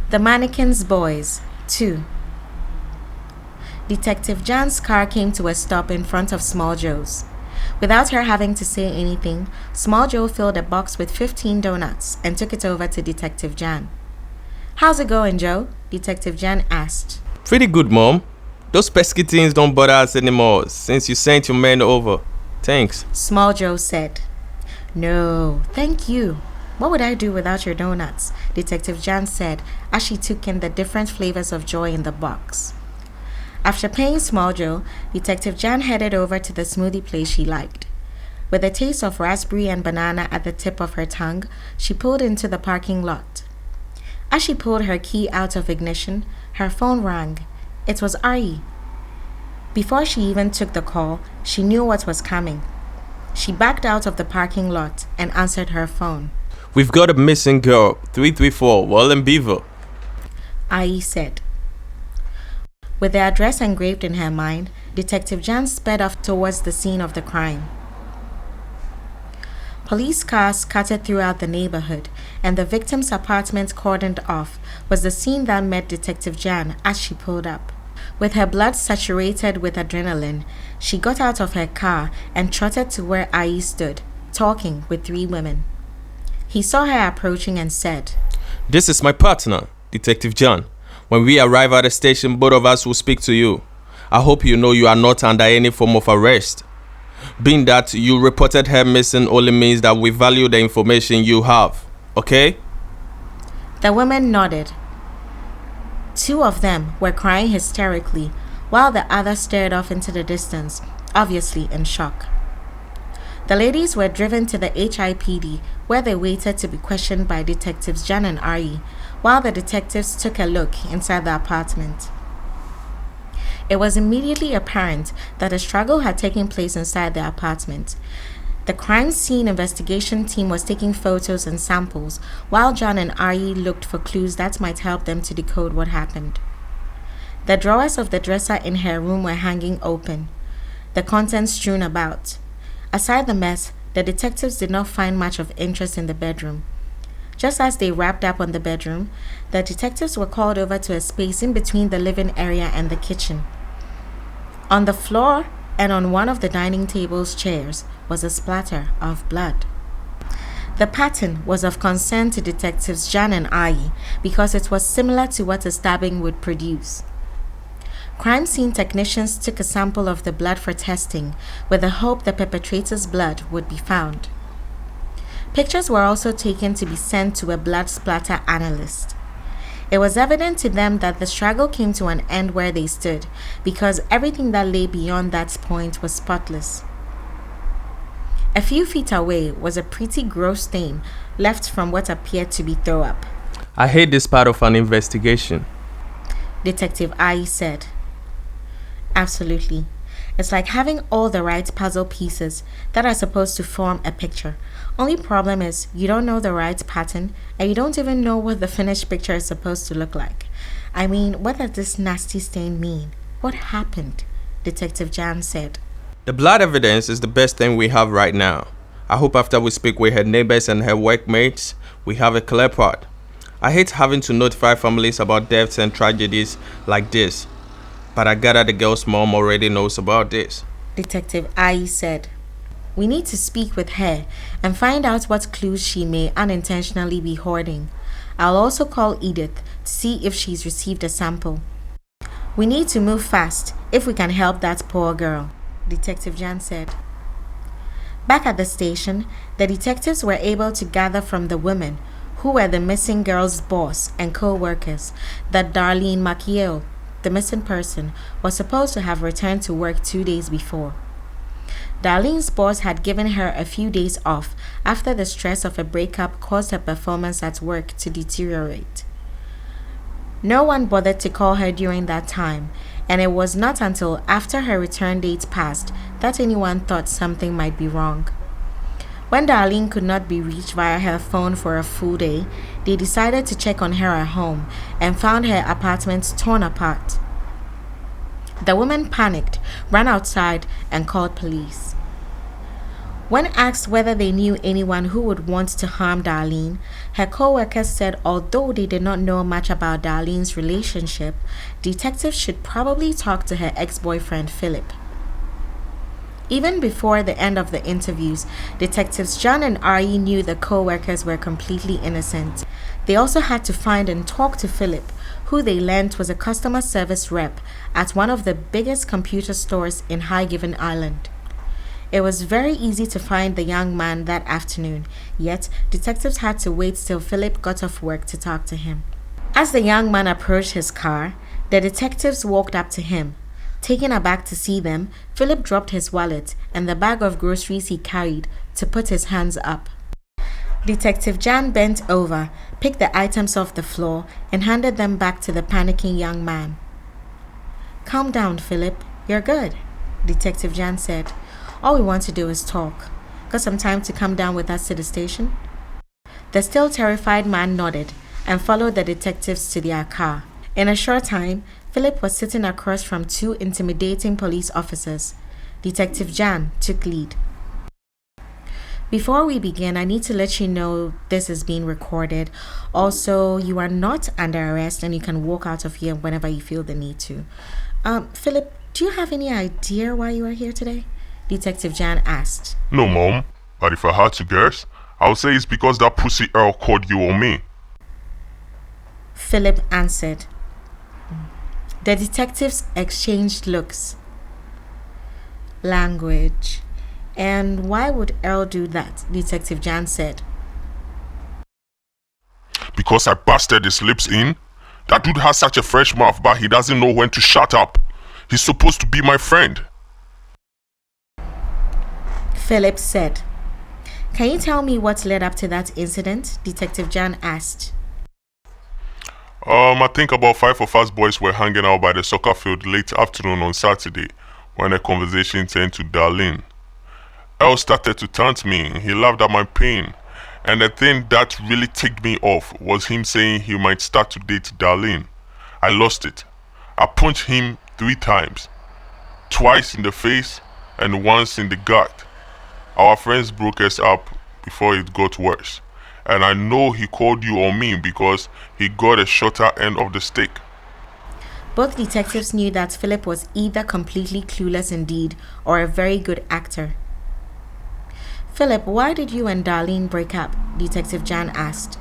The Mannequin's Boys 2. Detective Jan's car came to a stop in front of Small Joe's. Without her having to say anything, Small Joe filled a box with 15 donuts and took it over to Detective Jan. "How's it going, Joe?" Detective Jan asked. Pretty good, Mom. Those pesky things don't bother us anymore since you sent your men over. Thanks. Small Joe said. "No, thank you. What would I do without your donuts?" Detective Jan said as she took in the different flavors of joy in the box. After paying Small Joe, Detective Jan headed over to the smoothie place she liked. With a taste of raspberry and banana at the tip of her tongue, she pulled into the parking lot. As she pulled her key out of ignition, her phone rang. It was Ari. Before she even took the call, she knew what was coming. She backed out of the parking lot and answered her phone. "We've got a missing girl, 334, Wallen Beaver," Ai said. With the address engraved in her mind, Detective Jan sped off towards the scene of the crime. Police cars scattered throughout the neighborhood, and the victim's apartment cordoned off was the scene that met Detective Jan as she pulled up. With her blood saturated with adrenaline, she got out of her car and trotted to where Ai stood, talking with 3 women. He saw her approaching and said, "This is my partner, Detective Jan. When we arrive at the station, both of us will speak to you. I hope you know you are not under any form of arrest. Being that you reported her missing only means that we value the information you have, okay?" The women nodded. 2 of them were crying hysterically, while the other stared off into the distance, obviously in shock. The ladies were driven to the HIPD, where they waited to be questioned by Detectives Jan and Ari, while the detectives took a look inside the apartment. It was immediately apparent that a struggle had taken place inside the apartment. The crime scene investigation team was taking photos and samples, while Jan and Ari looked for clues that might help them to decode what happened. The drawers of the dresser in her room were hanging open, the contents strewn about. Aside the mess, the detectives did not find much of interest in the bedroom. Just as they wrapped up on the bedroom, the detectives were called over to a space in between the living area and the kitchen. On the floor and on one of the dining table's chairs was a splatter of blood. The pattern was of concern to Detectives Jan and Ai because it was similar to what a stabbing would produce. Crime scene technicians took a sample of the blood for testing with the hope the perpetrator's blood would be found. Pictures were also taken to be sent to a blood splatter analyst. It was evident to them that the struggle came to an end where they stood because everything that lay beyond that point was spotless. A few feet away was a pretty gross stain left from what appeared to be throw up. "I hate this part of an investigation," Detective Ai said. "Absolutely. It's like having all the right puzzle pieces that are supposed to form a picture. Only problem is you don't know the right pattern and you don't even know what the finished picture is supposed to look like. I mean, what does this nasty stain mean? What happened?" Detective Jan said. "The blood evidence is the best thing we have right now. I hope after we speak with her neighbors and her workmates, we have a clear path. I hate having to notify families about deaths and tragedies like this, but I gather the girl's mom already knows about this," Detective Ai said. "We need to speak with her and find out what clues she may unintentionally be hoarding. I'll also call Edith to see if she's received a sample. We need to move fast if we can help that poor girl," Detective Jan said. Back at the station, the detectives were able to gather from the women, who were the missing girl's boss and co-workers, that Darlene McYale, the missing person, was supposed to have returned to work 2 days before. Darlene's boss had given her a few days off after the stress of a breakup caused her performance at work to deteriorate. No one bothered to call her during that time, and it was not until after her return date passed that anyone thought something might be wrong. When Darlene could not be reached via her phone for a full day, they decided to check on her at home and found her apartment torn apart. The woman panicked, ran outside, and called police. When asked whether they knew anyone who would want to harm Darlene, her co-workers said although they did not know much about Darlene's relationship, detectives should probably talk to her ex-boyfriend Philip. Even before the end of the interviews, detectives John and Ari knew the co-workers were completely innocent. They also had to find and talk to Philip, who they learned was a customer service rep at one of the biggest computer stores in Highgiven Island. It was very easy to find the young man that afternoon, yet detectives had to wait till Philip got off work to talk to him. As the young man approached his car, the detectives walked up to him. Taken aback to see them, Philip dropped his wallet and the bag of groceries he carried to put his hands up. Detective Jan bent over, picked the items off the floor, and handed them back to the panicking young man. "Calm down, Philip. You're good," Detective Jan said. "All we want to do is talk. Got some time to come down with us to the station?" The still terrified man nodded and followed the detectives to their car. In a short time, Philip was sitting across from two intimidating police officers. Detective Jan took lead. "Before we begin, I need to let you know this is being recorded. Also, you are not under arrest and you can walk out of here whenever you feel the need to. Philip, do you have any idea why you are here today?" Detective Jan asked. "No, Mom, but if I had to guess, I would say it's because that pussy Earl called you on me." Philip answered. The detectives exchanged looks. Language. "And why would Earl do that?" Detective Jan said. "Because I busted his lips in. That dude has such a fresh mouth, but he doesn't know when to shut up. He's supposed to be my friend." Philip said. "Can you tell me what led up to that incident?" Detective Jan asked. I think about 5 of us boys were hanging out by the soccer field late afternoon on Saturday when the conversation turned to Darlene. Earl started to taunt me. He laughed at my pain. And the thing that really ticked me off was him saying he might start to date Darlene. I lost it. I punched him 3 times. Twice in the face and once in the gut. Our friends broke us up before it got worse. And I know he called you on me because he got a shorter end of the stick." Both detectives knew that Philip was either completely clueless indeed or a very good actor. "Philip, why did you and Darlene break up?" Detective Jan asked.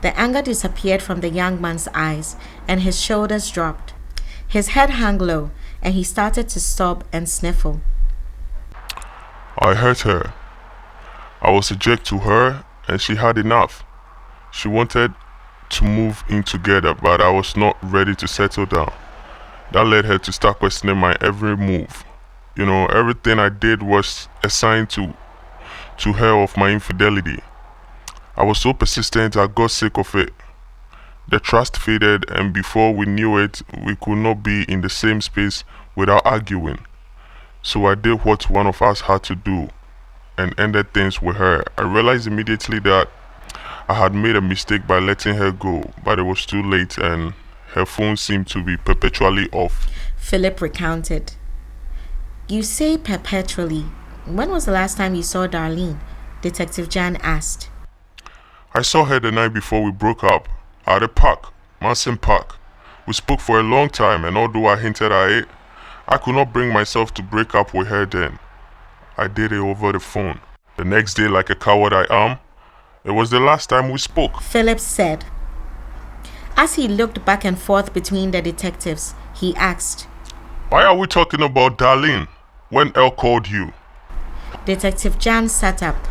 The anger disappeared from the young man's eyes and his shoulders dropped. His head hung low and he started to sob and sniffle. "I hurt her. I was a jerk to her and she had enough. She wanted to move in together, but I was not ready to settle down. That led her to start questioning my every move. You know, everything I did was a sign to her of my infidelity. I was so persistent I got sick of it. The trust faded, and before we knew it, we could not be in the same space without arguing. So I did what one of us had to do and ended things with her. I realized immediately that I had made a mistake by letting her go, but it was too late and her phone seemed to be perpetually off." Philip recounted. "You say perpetually. When was the last time you saw Darlene?" Detective Jan asked. "I saw her the night before we broke up at a park, Mannequin Park. We spoke for a long time, and although I hinted at it, I could not bring myself to break up with her then. I did it over the phone. The next day, like a coward I am, it was the last time we spoke." Philip said. As he looked back and forth between the detectives, he asked, "Why are we talking about Darlene when Earl called you?" Detective Jan sat up.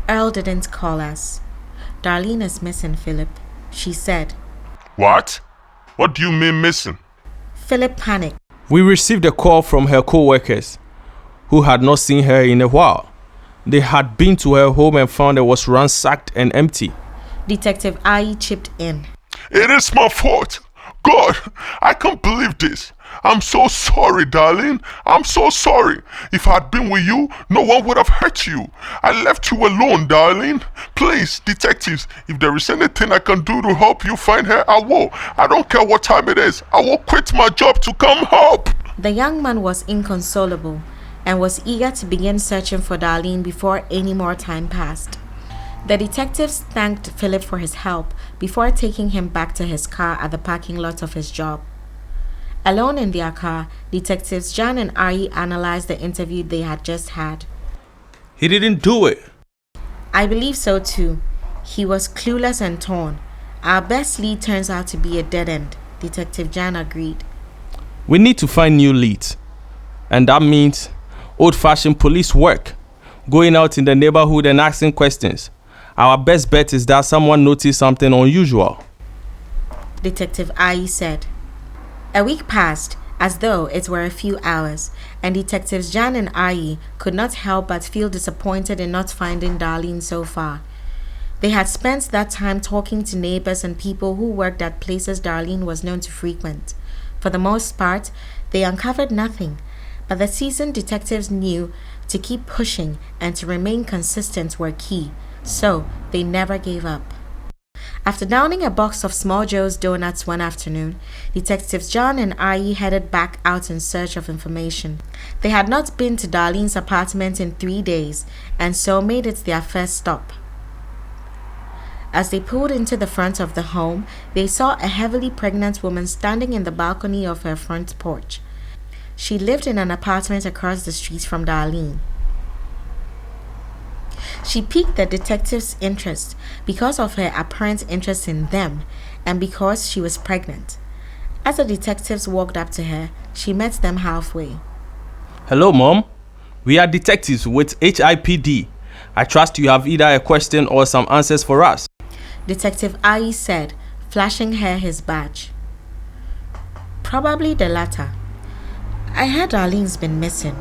"Earl didn't call us. Darlene is missing, Philip," she said. "What? What do you mean missing?" Philip panicked. We received a call from her co-workers who had not seen her in a while. They had been to her home and found it was ransacked and empty. Detective Ai chipped in. "It is my fault. God, I can't believe this. I'm so sorry, Darlene. I'm so sorry. If I had been with you, no one would have hurt you. I left you alone, Darlene. Please, detectives, if there is anything I can do to help you find her, I will. I don't care what time it is. I will quit my job to come help." The young man was inconsolable and was eager to begin searching for Darlene before any more time passed. The detectives thanked Philip for his help before taking him back to his car at the parking lot of his job. Alone in their car, detectives Jan and Ari analyzed the interview they had just had. He didn't do it. I believe so too. He was clueless and torn. Our best lead turns out to be a dead end, Detective Jan agreed. We need to find new leads. And that means old-fashioned police work. Going out in the neighborhood and asking questions. Our best bet is that someone noticed something unusual, Detective Ai said. A week passed, as though it were a few hours, and Detectives Jan and Ai could not help but feel disappointed in not finding Darlene so far. They had spent that time talking to neighbors and people who worked at places Darlene was known to frequent. For the most part, they uncovered nothing, but the seasoned detectives knew to keep pushing and to remain consistent were key, so they never gave up. After downing a box of Small Joe's donuts one afternoon, Detectives John and Ai headed back out in search of information. They had not been to Darlene's apartment in 3 days, and so made it their first stop. As they pulled into the front of the home, they saw a heavily pregnant woman standing in the balcony of her front porch. She lived in an apartment across the street from Darlene. She piqued the detectives' interest because of her apparent interest in them and because she was pregnant. As the detectives walked up to her, she met them halfway. Hello, Mom. We are detectives with HIPD. I trust you have either a question or some answers for us. Detective Ai said, flashing her his badge. Probably the latter. I heard Darlene's been missing.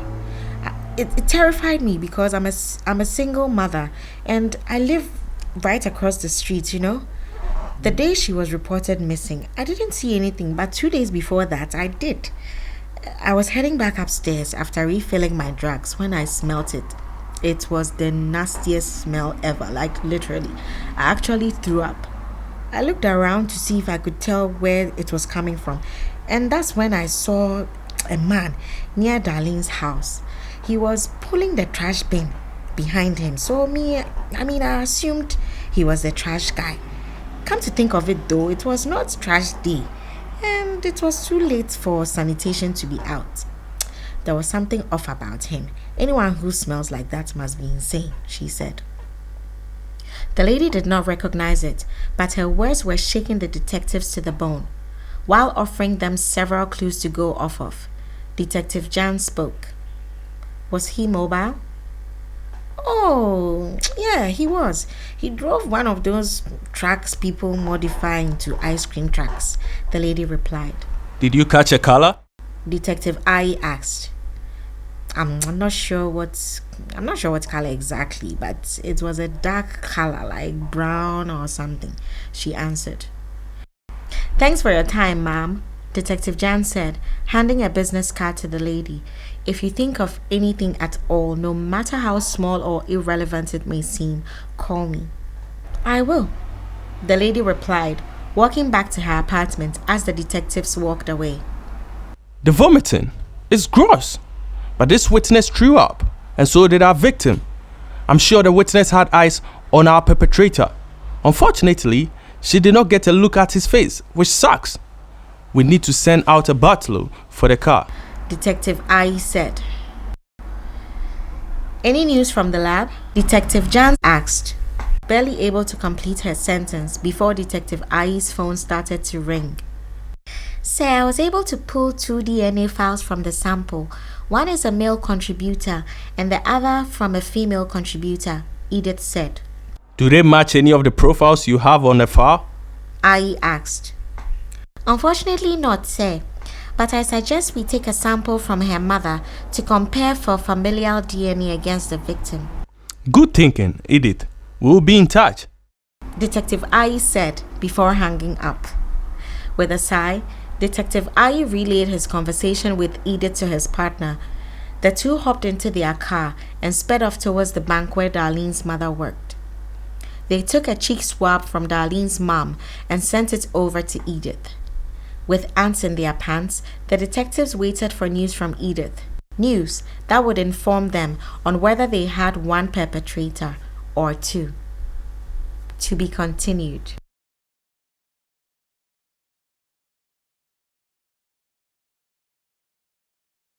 It terrified me because I'm a single mother and I live right across the street, you know. The day she was reported missing, I didn't see anything, but 2 days before that, I did. I was heading back upstairs after refilling my drugs when I smelt it. It was the nastiest smell ever, like literally. I actually threw up. I looked around to see if I could tell where it was coming from, and that's when I saw a man near Darlene's house. He was pulling the trash bin behind him, so I assumed he was the trash guy. Come to think of it though, it was not trash day, and it was too late for sanitation to be out. There was something off about him. Anyone who smells like that must be insane, she said. The lady did not recognize it, but her words were shaking the detectives to the bone. While offering them several clues to go off of, Detective Jan spoke. Was he mobile? Oh, yeah, he was. He drove one of those trucks people modify into ice cream trucks, the lady replied. Did you catch a color? Detective Ai asked. I'm not sure what color exactly, but it was a dark color, like brown or something, she answered. Thanks for your time, ma'am, Detective Jan said, handing a business card to the lady. If you think of anything at all, no matter how small or irrelevant it may seem, call me. I will, the lady replied, walking back to her apartment as the detectives walked away. The vomiting is gross. But this witness threw up, and so did our victim. I'm sure the witness had eyes on our perpetrator. Unfortunately, she did not get a look at his face, which sucks. We need to send out a butler for the car, Detective Ai said. Any news from the lab? Detective Jan asked, barely able to complete her sentence before Detective Ai's phone started to ring. Sir, I was able to pull 2 DNA files from the sample. One is a male contributor and the other from a female contributor, Edith said. Do they match any of the profiles you have on the file? Ai asked. Unfortunately not, sir. But I suggest we take a sample from her mother to compare for familial DNA against the victim. Good thinking, Edith. We'll be in touch, Detective Ai said before hanging up. With a sigh, Detective Ai relayed his conversation with Edith to his partner. The two hopped into their car and sped off towards the bank where Darlene's mother worked. They took a cheek swab from Darlene's mom and sent it over to Edith. With ants in their pants, the detectives waited for news from Edith. News that would inform them on whether they had one perpetrator or two. To be continued.